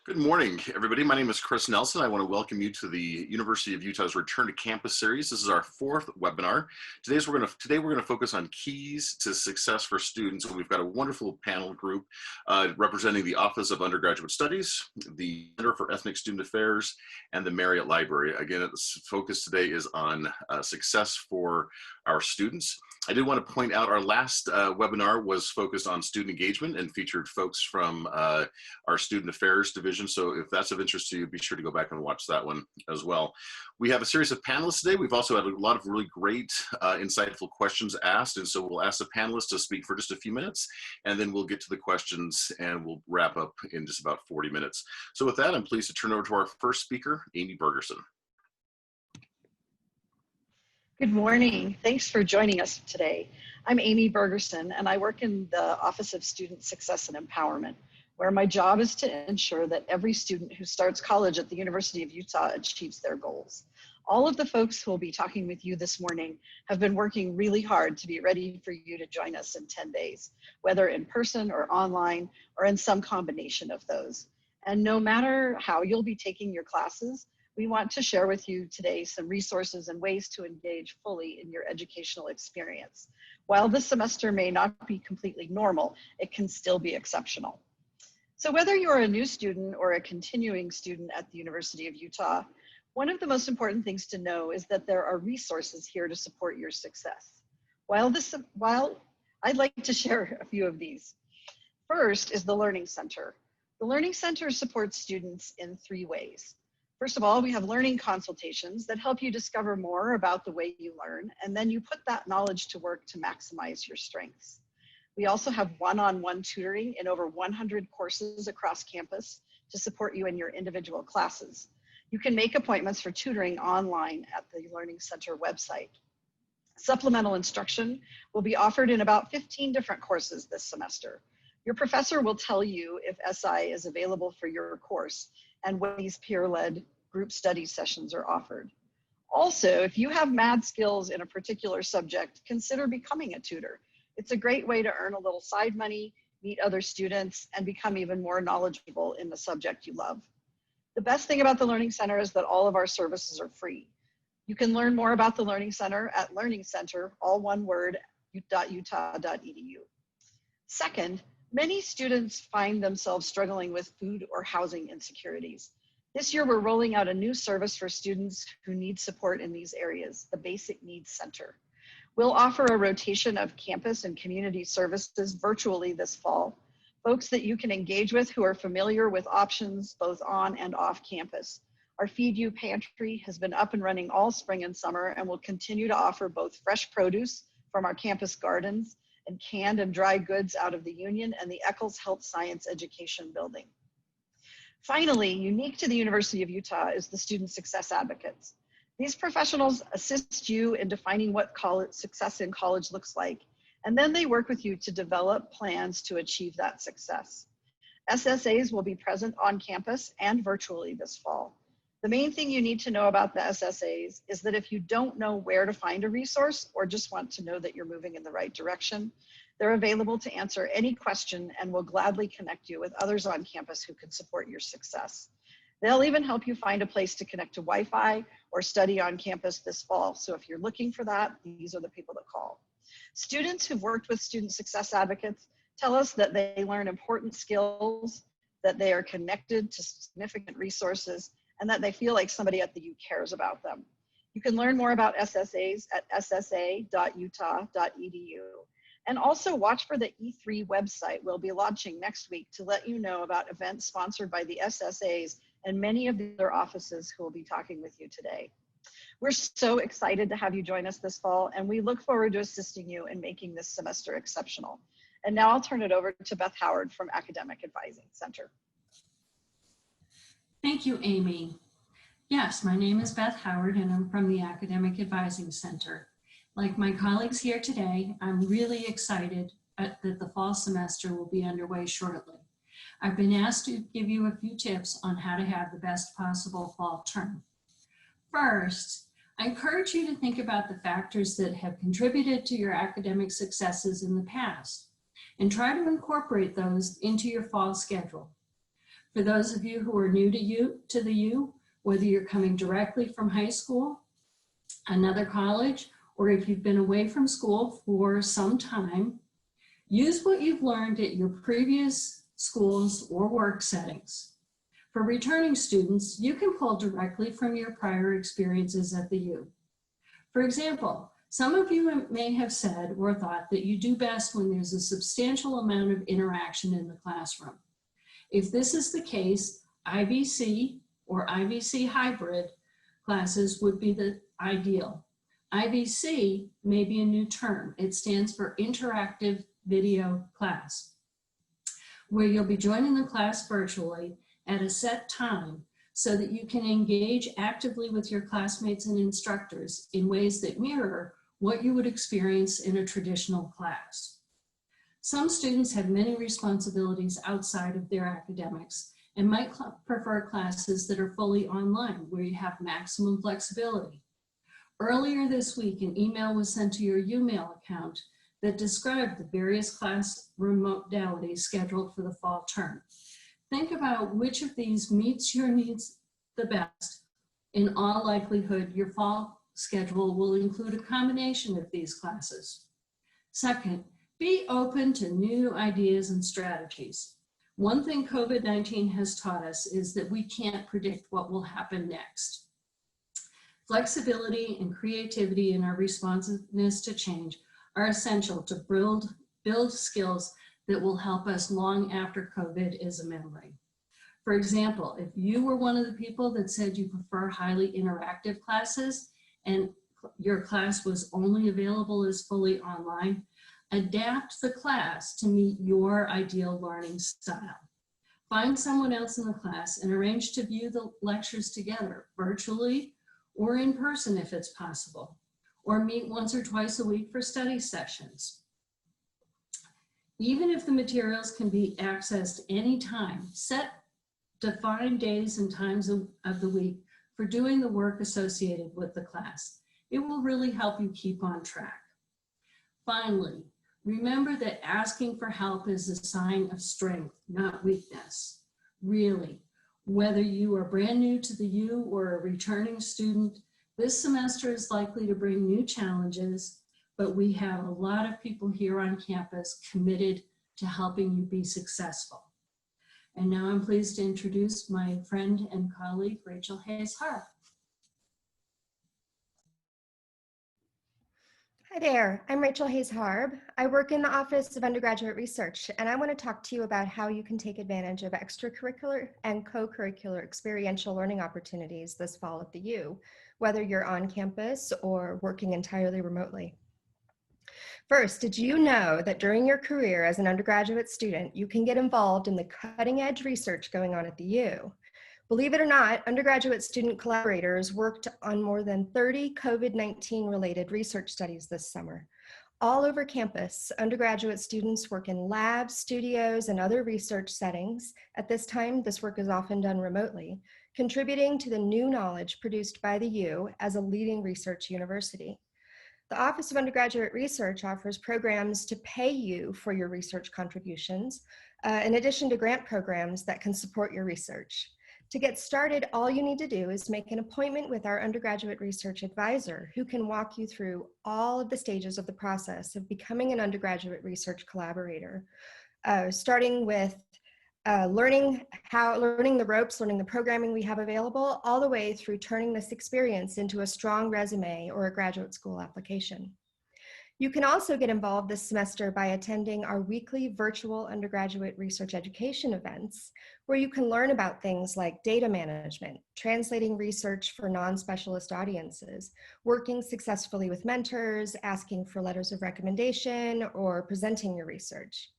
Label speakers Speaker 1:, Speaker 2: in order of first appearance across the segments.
Speaker 1: Good morning, everybody. My name is Chris Nelson. I want to welcome you to the University of Utah's Return to Campus series. This is our fourth webinar. Today we're going to focus on keys to success for students. And we've got a wonderful panel group representing the Office of Undergraduate Studies, the Center for Ethnic Student Affairs, and the Marriott Library. Again, the focus today is on success for our students. I did want to point out our last webinar was focused on student engagement and featured folks from our Student Affairs Division. So if that's of interest to you, be sure to go back and watch that one as well. We have a series of panelists today. We've also had a lot of really great, insightful questions asked. And so we'll ask the panelists to speak for just a few minutes, and then we'll get to the questions and we'll wrap up in just about 40 minutes. So with that, I'm pleased to turn over to our first speaker, Amy BERGERSON.
Speaker 2: Good morning. Thanks for joining us today. I'm Amy BERGERSON, and I work in the Office of Student Success and Empowerment, where my job is to ensure that every student who starts college at the University of Utah achieves their goals. All of the folks who will be talking with you this morning have been working really hard to be ready for you to join us in 10 days, whether in person or online or in some combination of those. And no matter how you'll be taking your classes, we want to share with you today some resources and ways to engage fully in your educational experience. While this semester may not be completely normal, it can still be exceptional. So whether you're a new student or a continuing student at the University of Utah, one of the most important things to know is that there are resources here to support your success. While I'd like to share a few of these. First is the Learning Center. The Learning Center supports students in 3 ways. First of all, we have learning consultations that help you discover more about the way you learn, and then you put that knowledge to work to maximize your strengths. We also have one-on-one tutoring in over 100 courses across campus to support you in your individual classes. You can make appointments for tutoring online at the Learning Center website. Supplemental instruction will be offered in about 15 different courses this semester. Your professor will tell you if SI is available for your course and when these peer-led group study sessions are offered. Also, if you have mad skills in a particular subject, consider becoming a tutor. It's a great way to earn a little side money, meet other students, and become even more knowledgeable in the subject you love. The best thing about the Learning Center is that all of our services are free. You can learn more about the Learning Center at Learning Center, all one word, .utah.edu. Second, many students find themselves struggling with food or housing insecurities. This year, we're rolling out a new service for students who need support in these areas, the Basic Needs Center. We'll offer a rotation of campus and community services virtually this fall, folks that you can engage with who are familiar with options both on and off campus. Our Feed You Pantry has been up and running all spring and summer and will continue to offer both fresh produce from our campus gardens and canned and dry goods out of the Union and the Eccles Health Science Education Building. Finally, unique to the University of Utah is the Student Success Advocates. These professionals assist you in defining what success in college looks like, and then they work with you to develop plans to achieve that success. SSAs will be present on campus and virtually this fall. The main thing you need to know about the SSAs is that if you don't know where to find a resource or just want to know that you're moving in the right direction, they're available to answer any question and will gladly connect you with others on campus who can support your success. They'll even help you find a place to connect to Wi-Fi or study on campus this fall. So if you're looking for that, these are the people to call. Students who've worked with Student Success Advocates tell us that they learn important skills, that they are connected to significant resources, and that they feel like somebody at the U cares about them. You can learn more about SSAs at ssa.utah.edu. And also watch for the E3 website we'll be launching next week to let you know about events sponsored by the SSAs and many of their offices who will be talking with you today. We're so excited to have you join us this fall, and we look forward to assisting you in making this semester exceptional. And now I'll turn it over to Beth Howard from Academic Advising Center.
Speaker 3: Thank you, Amy. Yes, my name is Beth Howard and I'm from the Academic Advising Center. Like my colleagues here today, I'm really excited that the fall semester will be underway shortly. I've been asked to give you a few tips on how to have the best possible fall term. First, I encourage you to think about the factors that have contributed to your academic successes in the past and try to incorporate those into your fall schedule. For those of you who are new to the U, whether you're coming directly from high school, another college, or if you've been away from school for some time, use what you've learned at your previous schools or work settings. For returning students, you can pull directly from your prior experiences at the U. For example, some of you may have said or thought that you do best when there's a substantial amount of interaction in the classroom. If this is the case, IVC or IVC hybrid classes would be the ideal. IVC may be a new term. It stands for Interactive Video Class, where you'll be joining the class virtually at a set time so that you can engage actively with your classmates and instructors in ways that mirror what you would experience in a traditional class. Some students have many responsibilities outside of their academics and might prefer classes that are fully online, where you have maximum flexibility. Earlier this week, an email was sent to your UMail account that described the various classroom modalities scheduled for the fall term. Think about which of these meets your needs the best. In all likelihood, your fall schedule will include a combination of these classes. Second, be open to new ideas and strategies. One thing COVID-19 has taught us is that we can't predict what will happen next. Flexibility and creativity in our responsiveness to change are essential to build skills that will help us long after COVID is a memory. For example, if you were one of the people that said you prefer highly interactive classes and your class was only available as fully online, adapt the class to meet your ideal learning style. Find someone else in the class and arrange to view the lectures together, virtually or in person if it's possible, or meet once or twice a week for study sessions. Even if the materials can be accessed anytime, set defined days and times of the week for doing the work associated with the class. It will really help you keep on track. Finally, remember that asking for help is a sign of strength, not weakness. Really, whether you are brand new to the U or a returning student, this semester is likely to bring new challenges, but we have a lot of people here on campus committed to helping you be successful. And now I'm pleased to introduce my friend and colleague, Rachel Hayes-Harp.
Speaker 4: Hi there, I'm Rachel Hayes-Harb. I work in the Office of Undergraduate Research, and I want to talk to you about how you can take advantage of extracurricular and co-curricular experiential learning opportunities this fall at the U, whether you're on campus or working entirely remotely. First, did you know that during your career as an undergraduate student, you can get involved in the cutting-edge research going on at the U? Believe it or not, undergraduate student collaborators worked on more than 30 COVID-19 related research studies this summer. All over campus, undergraduate students work in labs, studios, and other research settings. At this time, this work is often done remotely, contributing to the new knowledge produced by the U as a leading research university. The Office of Undergraduate Research offers programs to pay you for your research contributions, in addition to grant programs that can support your research. To get started, all you need to do is make an appointment with our undergraduate research advisor, who can walk you through all of the stages of the process of becoming an undergraduate research collaborator, starting with learning the ropes, learning the programming we have available, all the way through turning this experience into a strong resume or a graduate school application. You can also get involved this semester by attending our weekly virtual undergraduate research education events, where you can learn about things like data management, translating research for non-specialist audiences, working successfully with mentors, asking for letters of recommendation, or presenting your research.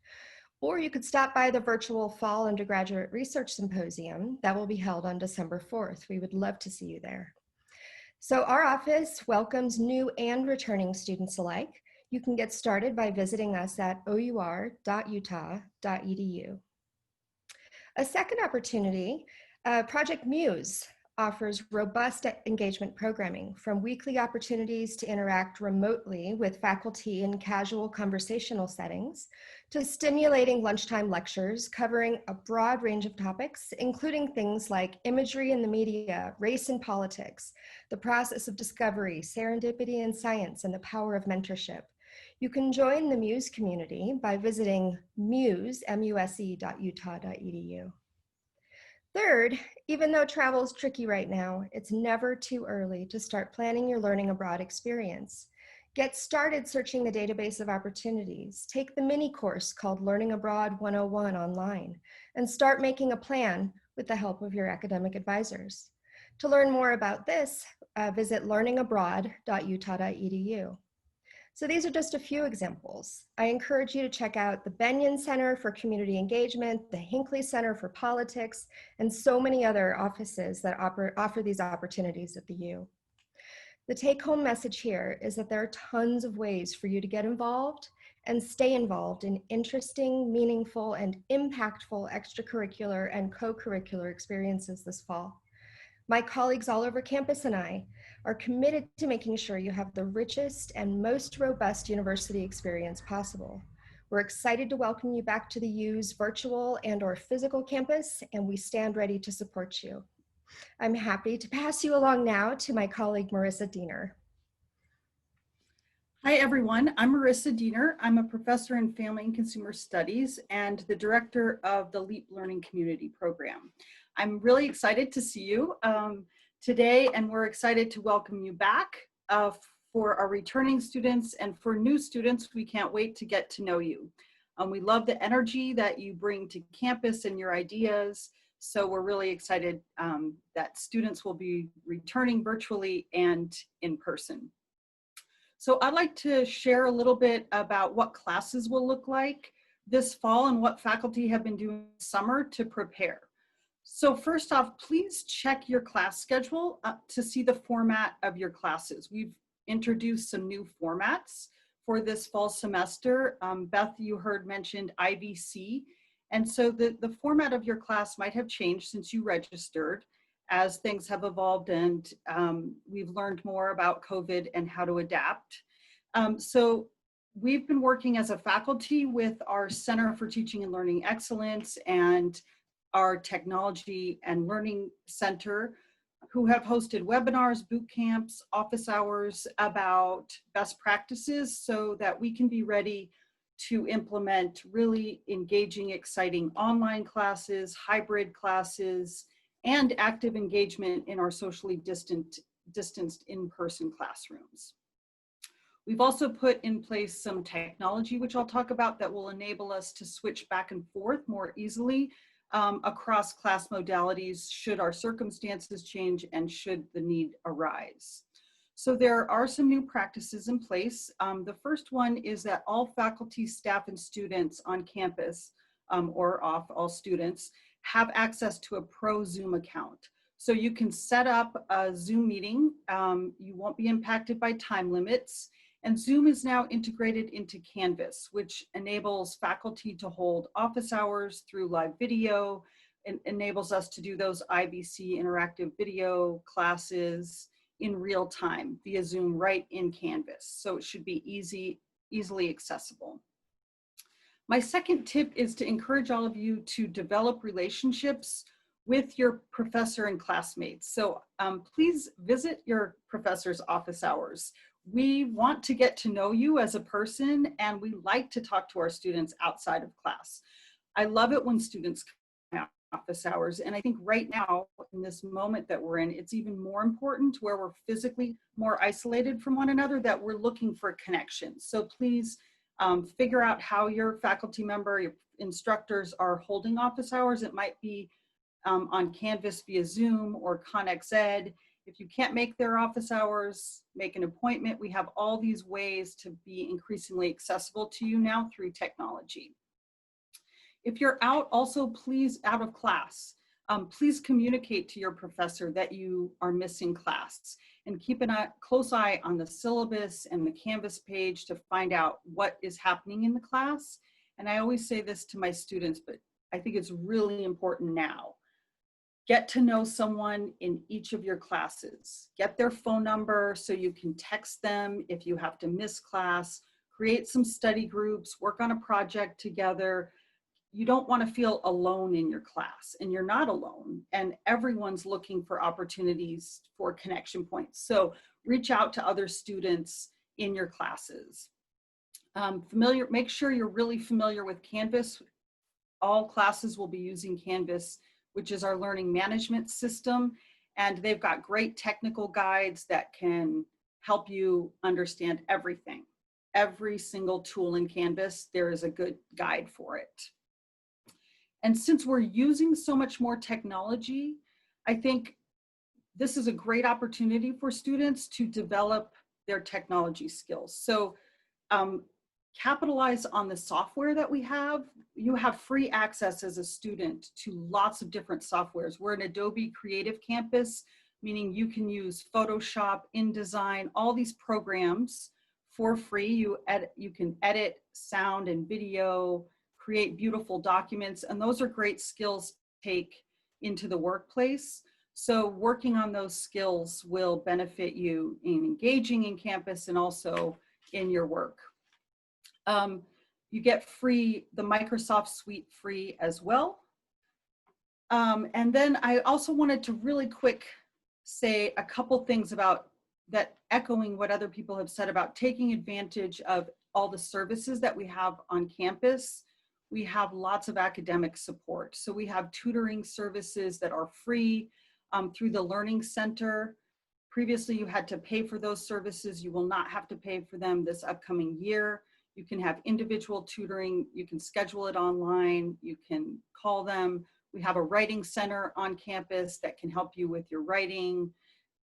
Speaker 4: Or you could stop by the virtual Fall Undergraduate Research Symposium that will be held on December 4th. We would love to see you there. So our office welcomes new and returning students alike. You can get started by visiting us at our.utah.edu. A second opportunity, Project Muse, offers robust engagement programming, from weekly opportunities to interact remotely with faculty in casual conversational settings, to stimulating lunchtime lectures covering a broad range of topics, including things like imagery in the media, race and politics, the process of discovery, serendipity in science, and the power of mentorship. You can join the Muse community by visiting muse.utah.edu. Third, even though travel is tricky right now, it's never too early to start planning your learning abroad experience. Get started searching the database of opportunities. Take the mini course called Learning Abroad 101 online, and start making a plan with the help of your academic advisors. To learn more about this, visit learningabroad.utah.edu. So these are just a few examples. I encourage you to check out the Benyon Center for Community Engagement, the Hinckley Center for Politics, and so many other offices that offer these opportunities at the U. The take-home message here is that there are tons of ways for you to get involved and stay involved in interesting, meaningful, and impactful extracurricular and co-curricular experiences this fall. My colleagues all over campus and I are committed to making sure you have the richest and most robust university experience possible. We're excited to welcome you back to the U's virtual and/or physical campus, and we stand ready to support you. I'm happy to pass you along now to my colleague, Marissa Diener.
Speaker 5: Hi, everyone. I'm Marissa Diener. I'm a professor in Family and Consumer Studies and the director of the LEAP Learning Community Program. I'm really excited to see you today, and we're excited to welcome you back. For our returning students and for new students, we can't wait to get to know you. We love the energy that you bring to campus and your ideas, so we're really excited that students will be returning virtually and in person. So I'd like to share a little bit about what classes will look like this fall and what faculty have been doing this summer to prepare. So first off, please check your class schedule to see the format of your classes. We've introduced some new formats for this fall semester. Beth, you heard mentioned IBC. And so the format of your class might have changed since you registered as things have evolved and we've learned more about COVID and how to adapt. So we've been working as a faculty with our Center for Teaching and Learning Excellence and our Technology and Learning Center, who have hosted webinars, boot camps, office hours about best practices so that we can be ready to implement really engaging, exciting online classes, hybrid classes, and active engagement in our socially distanced in-person classrooms. We've also put in place some technology, which I'll talk about, that will enable us to switch back and forth more easily across class modalities should our circumstances change and should the need arise. So there are some new practices in place. The first one is that all faculty, staff, and students on campus, or off, all students, have access to a pro Zoom account. So you can set up a Zoom meeting. You won't be impacted by time limits. And Zoom is now integrated into Canvas, which enables faculty to hold office hours through live video, and enables us to do those IBC interactive video classes in real time via Zoom right in Canvas. So it should be easily accessible. My second tip is to encourage all of you to develop relationships with your professor and classmates. So please visit your professor's office hours. We want to get to know you as a person, and we like to talk to our students outside of class. I love it when students come out office hours, and I think right now, in this moment that we're in, it's even more important, where we're physically more isolated from one another, that we're looking for connections. So please figure out how your faculty member, your instructors are holding office hours. It might be on Canvas via Zoom or ConXEd. If you can't make their office hours, make an appointment. We have all these ways to be increasingly accessible to you now through technology. If you're out, also please, out of class, please communicate to your professor that you are missing class, and keep a close eye on the syllabus and the Canvas page to find out what is happening in the class. And I always say this to my students, but I think it's really important now. Get to know someone in each of your classes. Get their phone number so you can text them if you have to miss class. Create some study groups, work on a project together. You don't want to feel alone in your class, and you're not alone, and everyone's looking for opportunities for connection points. So reach out to other students in your classes. Make sure you're really familiar with Canvas. All classes will be using Canvas, which is our learning management system, and they've got great technical guides that can help you understand everything. Every single tool in Canvas, there is a good guide for it. And since we're using so much more technology, I think this is a great opportunity for students to develop their technology skills. So capitalize on the software that we have. You have free access as a student to lots of different softwares. We're an Adobe Creative Campus, meaning you can use Photoshop, InDesign, all these programs for free. You can edit sound and video, create beautiful documents, and those are great skills to take into the workplace. So working on those skills will benefit you in engaging in campus and also in your work. You get the Microsoft Suite free as well. And then I also wanted to really quick say a couple things about that, echoing what other people have said about taking advantage of all the services that we have on campus. We have lots of academic support. So we have tutoring services that are free through the Learning Center. Previously, you had to pay for those services. You will not have to pay for them this upcoming year. You can have individual tutoring. You can schedule it online. You can call them. We have a writing center on campus that can help you with your writing.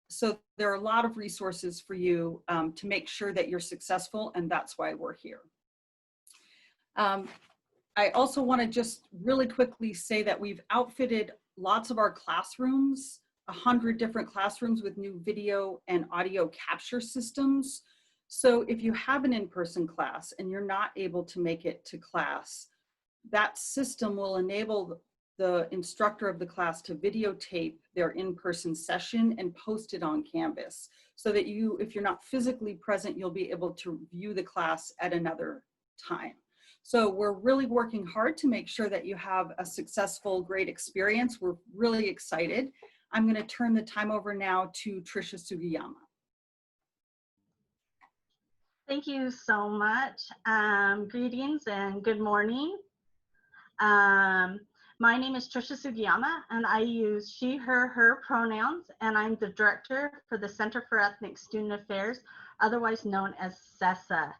Speaker 5: So there are a lot of resources for you to make sure that you're successful, and that's why we're here. I also want to just really quickly say that we've outfitted lots of our classrooms, 100 different classrooms with new video and audio capture systems. So if you have an in-person class and you're not able to make it to class, that system will enable the instructor of the class to videotape their in-person session and post it on Canvas so that you, if you're not physically present, you'll be able to view the class at another time. So we're really working hard to make sure that you have a successful, great experience. We're really excited. I'm going to turn the time over now to Tricia Sugiyama.
Speaker 6: Thank you so much. Greetings and good morning. My name is Tricia Sugiyama, and I use she, her pronouns, and I'm the director for the Center for Ethnic Student Affairs, otherwise known as CESA.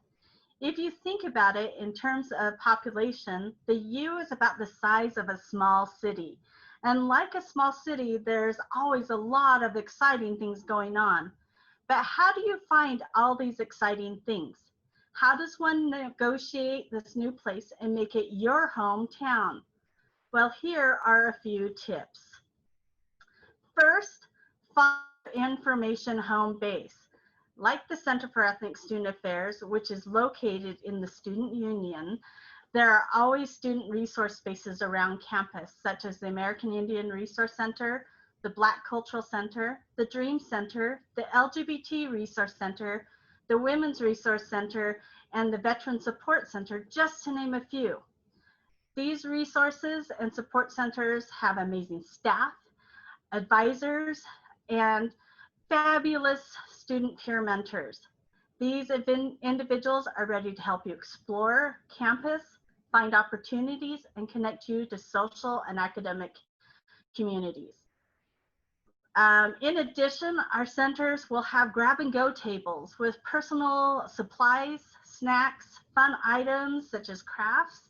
Speaker 6: If you think about it in terms of population, the U is about the size of a small city. And like a small city, there's always a lot of exciting things going on. But how do you find all these exciting things? How does one negotiate this new place and make it your hometown? Well, here are a few tips. First, find information home base. Like the Center for Ethnic Student Affairs, which is located in the Student Union, there are always student resource spaces around campus, such as the American Indian Resource Center, the Black Cultural Center, the Dream Center, the LGBT Resource Center, the Women's Resource Center, and the Veteran Support Center, just to name a few. These resources and support centers have amazing staff, advisors, and fabulous student peer mentors. These individuals are ready to help you explore campus, find opportunities, and connect you to social and academic communities. In addition, our centers will have grab-and-go tables with personal supplies, snacks, fun items such as crafts.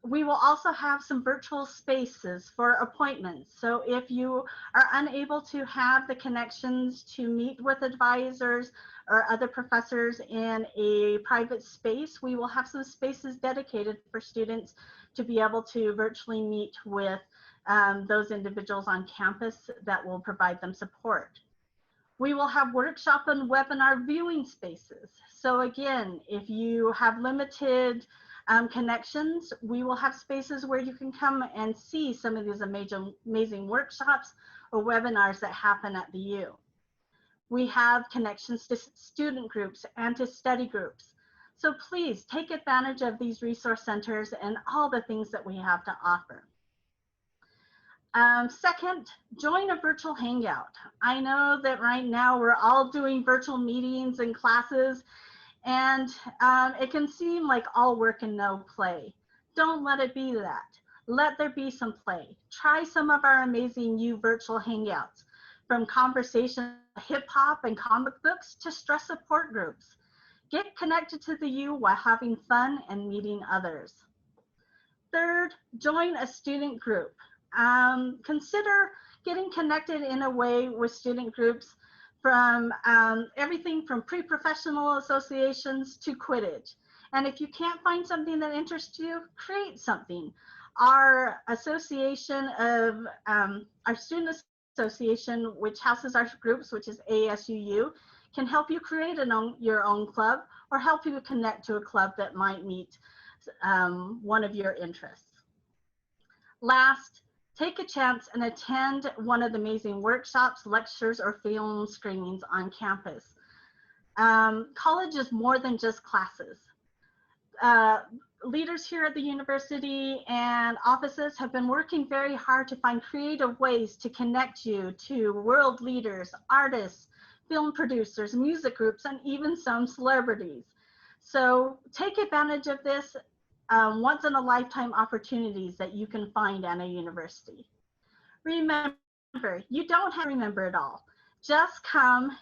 Speaker 6: We will also have some virtual spaces for appointments. So if you are unable to have the connections to meet with advisors or other professors in a private space, we will have some spaces dedicated for students to be able to virtually meet with those individuals on campus that will provide them support. We will have workshop and webinar viewing spaces. So again, if you have limited connections. We will have spaces where you can come and see some of these amazing workshops or webinars that happen at the U. We have connections to student groups and to study groups. So please take advantage of these resource centers and all the things that we have to offer. Second, join a virtual hangout. I know that right now we're all doing virtual meetings and classes, and it can seem like all work and no play. Don't let it be that. Let there be some play. Try some of our amazing U virtual hangouts, from conversation, hip hop and comic books to stress support groups. Get connected to the U while having fun and meeting others. Third, join a student group. Consider getting connected in a way with student groups, from everything from pre-professional associations to Quidditch. And if you can't find something that interests you, create something. Our association of, our student association, which houses our groups, which is ASUU, can help you create your own club, or help you connect to a club that might meet one of your interests. Last, take a chance and attend one of the amazing workshops, lectures, or film screenings on campus. College is more than just classes. Leaders here at the university and offices have been working very hard to find creative ways to connect you to world leaders, artists, film producers, music groups, and even some celebrities. So take advantage of this once in a lifetime opportunities that you can find at a university. Remember, you don't have to remember it all. Just come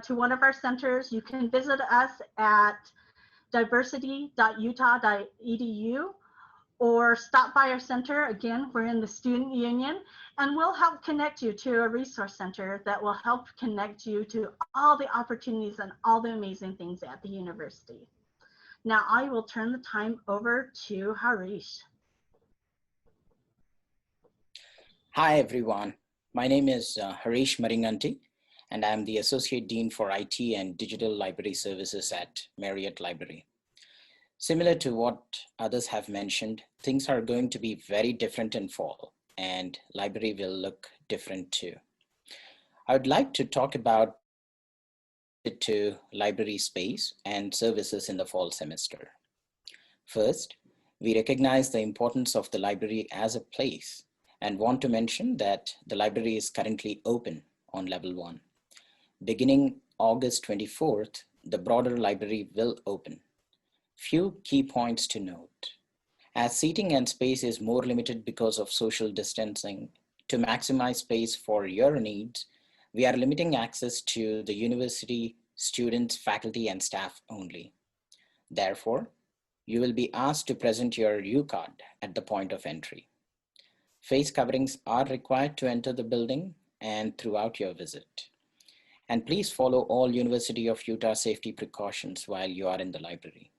Speaker 6: to one of our centers. You can visit us at diversity.utah.edu or stop by our center. Again, we're in the student union, and we'll help connect you to a resource center that will help connect you to all the opportunities and all the amazing things at the university. Now I will turn the time over to Harish.
Speaker 7: Hi, everyone. My name is Harish Maringanti, and I'm the Associate Dean for IT and Digital Library Services at Marriott Library. Similar to what others have mentioned, things are going to be very different in fall, and library will look different too. I would like to talk about to library space and services in the fall semester. First, we recognize the importance of the library as a place and want to mention that the library is currently open on level 1. Beginning August 24th, the broader library will open. Few key points to note. As seating and space is more limited because of social distancing, to maximize space for your needs, we are limiting access to the university students, faculty, and staff only. Therefore, you will be asked to present your U card at the point of entry. Face coverings are required to enter the building and throughout your visit. And please follow all University of Utah safety precautions while you are in the library.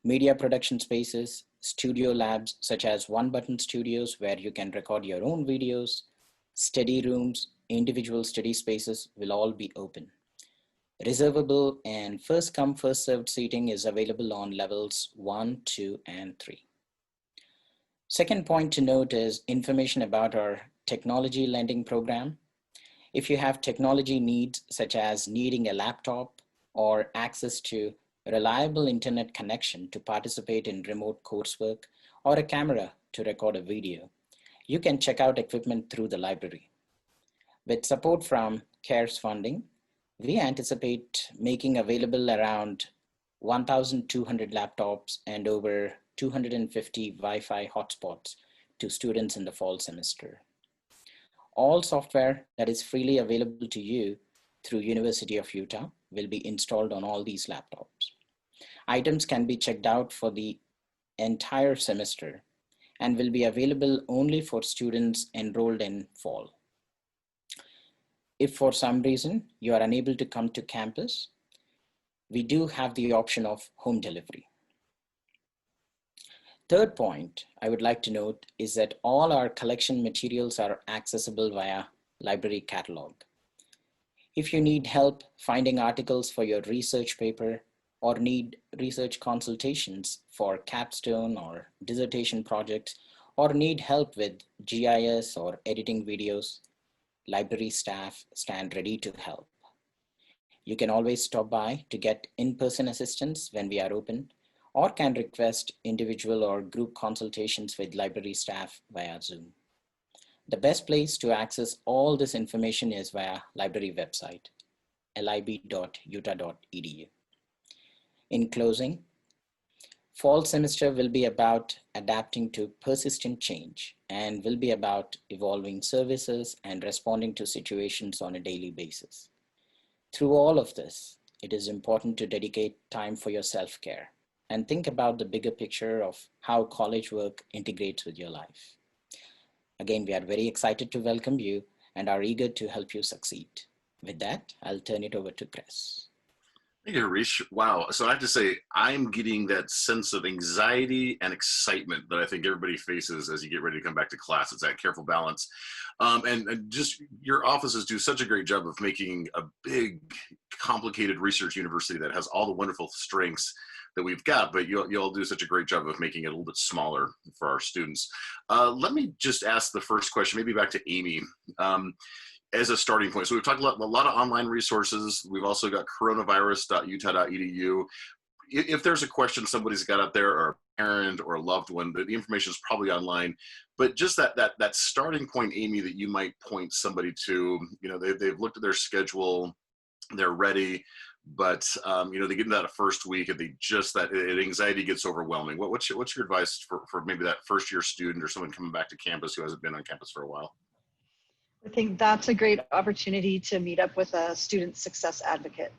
Speaker 7: Media production spaces, studio labs such as one-button studios where you can record your own videos, study rooms, individual study spaces will all be open. Reservable and first come, first served seating is available on levels 1, 2, and 3. Second point to note is information about our technology lending program. If you have technology needs such as needing a laptop or access to a reliable internet connection to participate in remote coursework or a camera to record a video, you can check out equipment through the library. With support from CARES funding, we anticipate making available around 1,200 laptops and over 250 Wi-Fi hotspots to students in the fall semester. All software that is freely available to you through University of Utah will be installed on all these laptops. Items can be checked out for the entire semester and will be available only for students enrolled in fall. If for some reason you are unable to come to campus, we do have the option of home delivery. Third point I would like to note is that all our collection materials are accessible via library catalog. If you need help finding articles for your research paper, or need research consultations for capstone or dissertation projects, or need help with GIS or editing videos, library staff stand ready to help. You can always stop by to get in-person assistance when we are open, or can request individual or group consultations with library staff via Zoom. The best place to access all this information is via library website, lib.utah.edu. In closing, fall semester will be about adapting to persistent change and will be about evolving services and responding to situations on a daily basis. Through all of this, it is important to dedicate time for your self-care and think about the bigger picture of how college work integrates with your life. Again, we are very excited to welcome you and are eager to help you succeed. With that, I'll turn it over to Chris.
Speaker 1: Thank you, Harish. Wow. So I have to say, I'm getting that sense of anxiety and excitement that I think everybody faces as you get ready to come back to class. It's that careful balance. And just your offices do such a great job of making a big, complicated research university that has all the wonderful strengths that we've got, but you all do such a great job of making it a little bit smaller for our students. Let me just ask the first question, maybe back to Amy. As a starting point. So we've talked a lot of online resources. We've also got coronavirus.utah.edu. If there's a question somebody's got out there, or a parent or a loved one, the information is probably online. But just that starting point, Amy, that you might point somebody to, they've looked at their schedule, they're ready, but they get into that first week and that anxiety gets overwhelming. What's your advice for maybe that first year student or someone coming back to campus who hasn't been on campus for a while?
Speaker 2: I think that's a great opportunity to meet up with a student success advocate.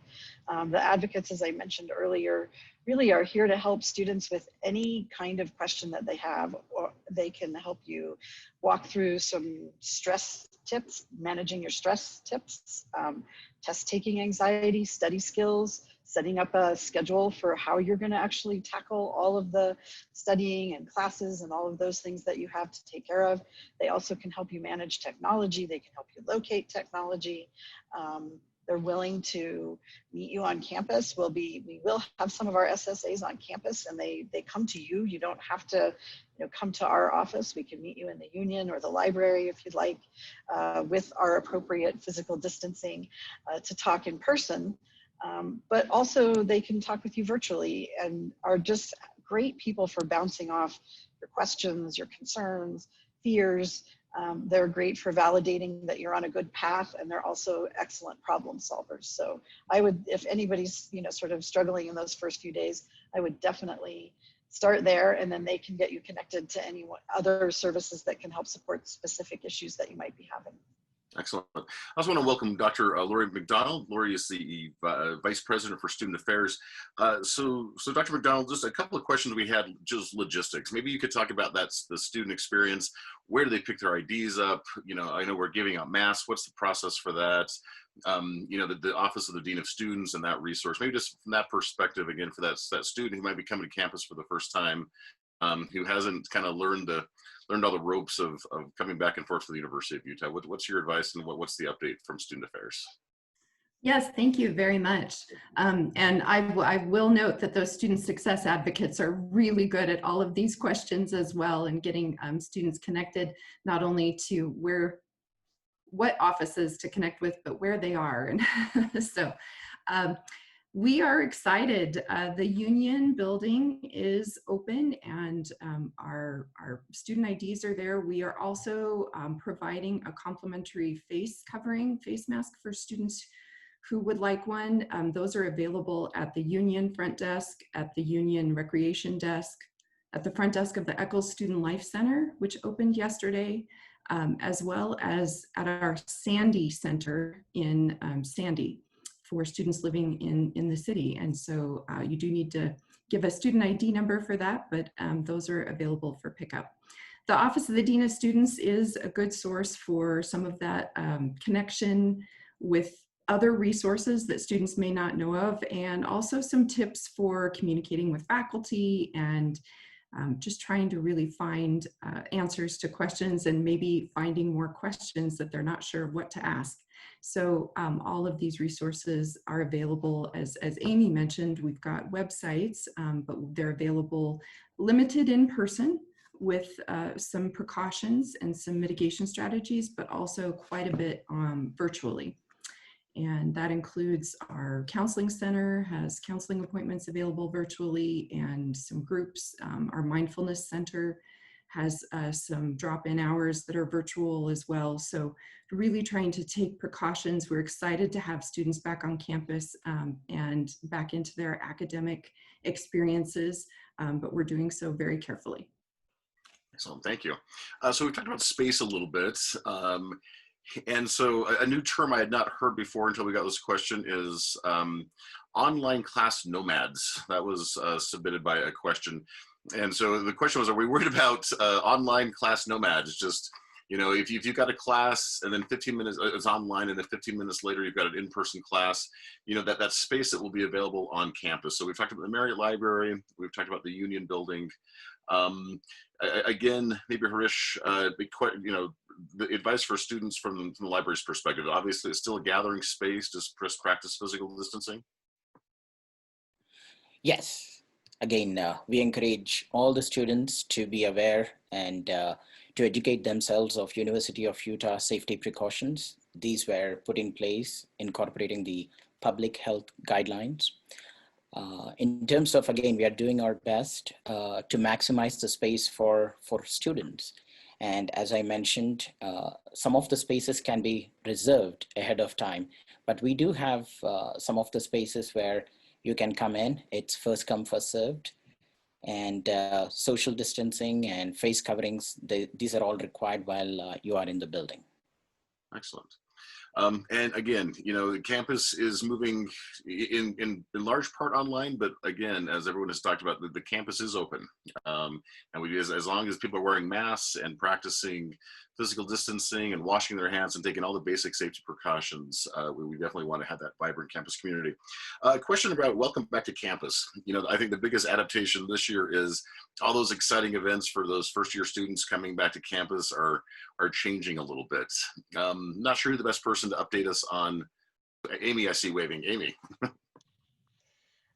Speaker 2: The advocates, as I mentioned earlier, really are here to help students with any kind of question that they have, or they can help you walk through some stress tips, managing your stress tips, test taking anxiety, study skills, setting up a schedule for how you're going to actually tackle all of the studying and classes and all of those things that you have to take care of. They also can help you manage technology. They can help you locate technology. They're willing to meet you on campus. We will have some of our SSAs on campus, and they come to you. You don't have to come to our office. We can meet you in the union or the library if you'd like, with our appropriate physical distancing to talk in person. But also they can talk with you virtually and are just great people for bouncing off your questions, your concerns, fears. They're great for validating that you're on a good path, and they're also excellent problem solvers. So I would, if anybody's sort of struggling in those first few days, I would definitely start there, and then they can get you connected to any other services that can help support specific issues that you might be having.
Speaker 1: Excellent. I also want to welcome Dr. Lori McDonald. Lori is the Vice President for Student Affairs. So Dr. McDonald, just a couple of questions we had, just logistics. Maybe you could talk about the student experience. Where do they pick their IDs up? I know we're giving out masks. What's the process for that? The Office of the Dean of Students and that resource. Maybe just from that perspective, again, for that student who might be coming to campus for the first time, who hasn't kind of learned all the ropes of coming back and forth to the University of Utah. What's your advice, and what's the update from Student Affairs?
Speaker 8: Yes, thank you very much. And I will note that those student success advocates are really good at all of these questions as well, and getting students connected not only to what offices to connect with, but where they are. And so we are excited. The Union building is open, and our student IDs are there. We are also providing a complimentary face mask for students who would like one. Those are available at the Union front desk, at the Union recreation desk, at the front desk of the Eccles Student Life Center, which opened yesterday, as well as at our Sandy Center in Sandy, for students living in the city. And so you do need to give a student ID number for that, but those are available for pickup. The Office of the Dean of Students is a good source for some of that connection with other resources that students may not know of, and also some tips for communicating with faculty and just trying to really find answers to questions and maybe finding more questions that they're not sure what to ask. So all of these resources are available, as Amy mentioned. We've got websites, but they're available limited in person with some precautions and some mitigation strategies, but also quite a bit virtually. And that includes our counseling center has counseling appointments available virtually, and some groups. Our mindfulness center has some drop-in hours that are virtual as well. So really trying to take precautions. We're excited to have students back on campus and back into their academic experiences, but we're doing so very carefully.
Speaker 1: Excellent, thank you. So we talked about space a little bit. And so a new term I had not heard before until we got this question is online class nomads. That was submitted by a question. And so the question was, are we worried about online class nomads? Just, you know, if you've got a class and then 15 minutes it's online and then 15 minutes later you've got an in-person class, you know, that space that will be available on campus. So we've talked about the Marriott Library, we've talked about the Union Building. Again, maybe Harish, you know, the advice for students from the library's perspective, obviously it's still a gathering space to practice physical distancing.
Speaker 7: Yes, again, we encourage all the students to be aware and to educate themselves of University of Utah safety precautions. These were put in place incorporating the public health guidelines. In terms of, again, we are doing our best to maximize the space for students. And as I mentioned, some of the spaces can be reserved ahead of time, but we do have some of the spaces where you can come in, it's first come, first served, and social distancing and face coverings, these are all required while you are in the building.
Speaker 1: Excellent. And again, you know, the campus is moving in large part online, but again, as everyone has talked about, the campus is open. And as long as people are wearing masks and practicing physical distancing and washing their hands and taking all the basic safety precautions, we definitely want to have that vibrant campus community. Question about welcome back to campus. You know, I think the biggest adaptation this year is all those exciting events for those first-year students coming back to campus are changing a little bit. Not sure who the best person to update us on. Amy, I see waving. Amy.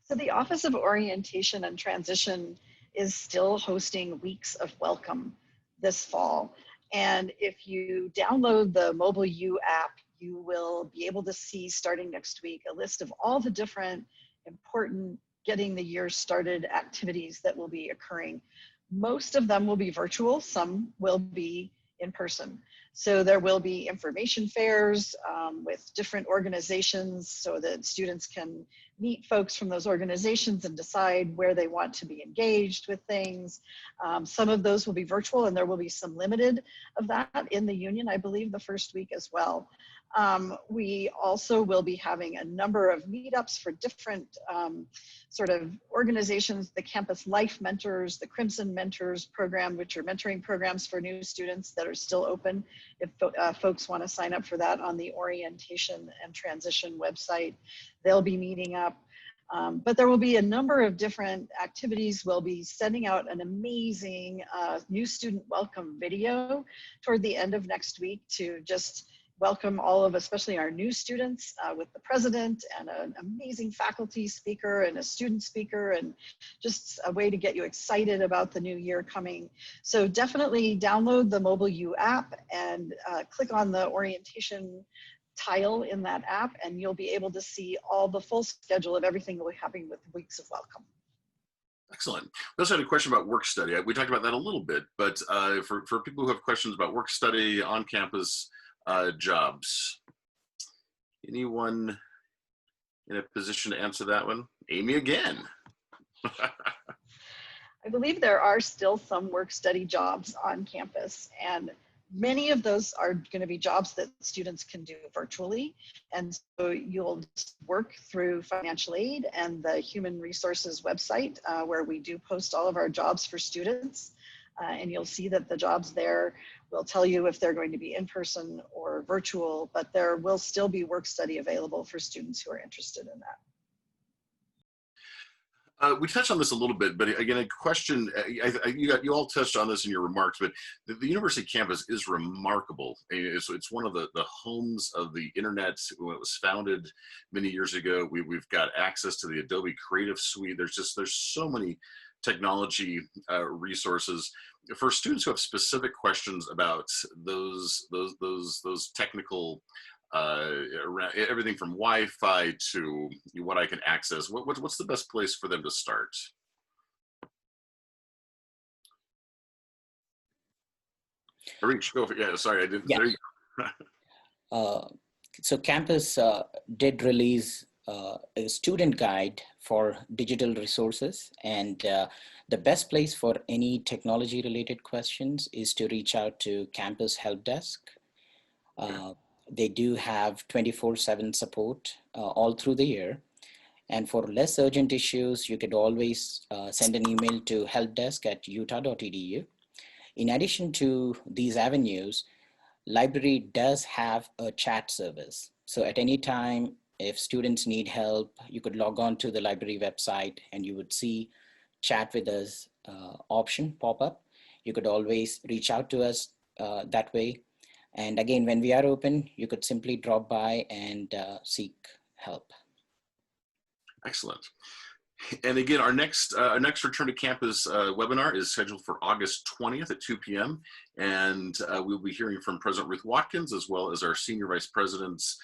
Speaker 2: So the Office of Orientation and Transition is still hosting weeks of welcome this fall. And if you download the Mobile U app, you will be able to see starting next week a list of all the different important getting the year started activities that will be occurring. Most of them will be virtual, some will be in person. So there will be information fairs with different organizations so that students can meet folks from those organizations and decide where they want to be engaged with things. Some of those will be virtual, and there will be some limited of that in the Union, I believe, the first week as well. We also will be having a number of meetups for different sort of organizations, the Campus Life Mentors, the Crimson Mentors program, which are mentoring programs for new students that are still open if folks want to sign up for that on the Orientation and Transition website. They'll be meeting up. But there will be a number of different activities. We'll be sending out an amazing new student welcome video toward the end of next week to just welcome all of, especially our new students, with the president and an amazing faculty speaker and a student speaker, and just a way to get you excited about the new year coming. So definitely download the Mobile U app and click on the orientation tile in that app, and you'll be able to see all the full schedule of everything that will be happening with Weeks of Welcome.
Speaker 1: Excellent. We also had a question about work study. We talked about that a little bit, but for people who have questions about work study, on-campus jobs, anyone in a position to answer that one? Amy again.
Speaker 2: I believe there are still some work study jobs on campus, and many of those are going to be jobs that students can do virtually. And so you'll work through financial aid and the Human Resources website where we do post all of our jobs for students. And you'll see that the jobs there will tell you if they're going to be in person or virtual, but there will still be work study available for students who are interested in
Speaker 1: We touched on this a little bit, but again, a question, you all touched on this in your remarks, but the university campus is remarkable. It's one of the homes of the internet. When it was founded many years ago, we've got access to the Adobe Creative Suite. There's so many technology resources for students who have specific questions about those technical around everything from Wi-Fi to what I can access. What's the best place for them to start? Reach, go for, yeah, sorry, I didn't.
Speaker 7: Yeah.
Speaker 1: There you
Speaker 7: go. So campus did release a student guide for digital resources, and the best place for any technology related questions is to reach out to campus help desk. They do have 24/7 support all through the year. And for less urgent issues, you could always send an email to helpdesk@utah.edu. In addition to these avenues, library does have a chat service. So at any time, if students need help, you could log on to the library website and you would see chat with us option pop up. You could always reach out to us that way. And again, when we are open, you could simply drop by and seek help.
Speaker 1: Excellent. And again, our next Return to Campus webinar is scheduled for August 20th at 2 p.m. And we'll be hearing from President Ruth Watkins, as well as our Senior Vice Presidents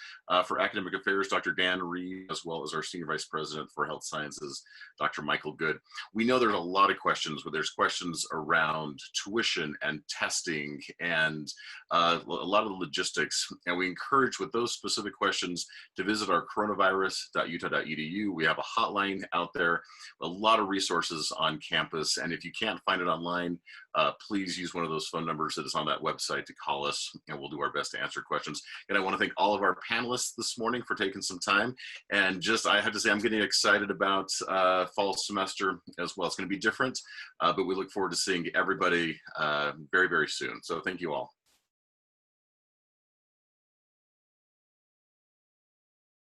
Speaker 1: for Academic Affairs, Dr. Dan Reed, as well as our Senior Vice President for Health Sciences, Dr. Michael Good. We know there's a lot of questions, but there's questions around tuition and testing and a lot of the logistics. And we encourage, with those specific questions, to visit our coronavirus.utah.edu. We have a hotline out there, a lot of resources on campus. And if you can't find it online, please use one of those phone numbers that is on that website to call us, and we'll do our best to answer questions. And I want to thank all of our panelists this morning for taking some time. And just, I have to say, I'm getting excited about fall semester as well. It's going to be different, but we look forward to seeing everybody very, very soon. So thank you all.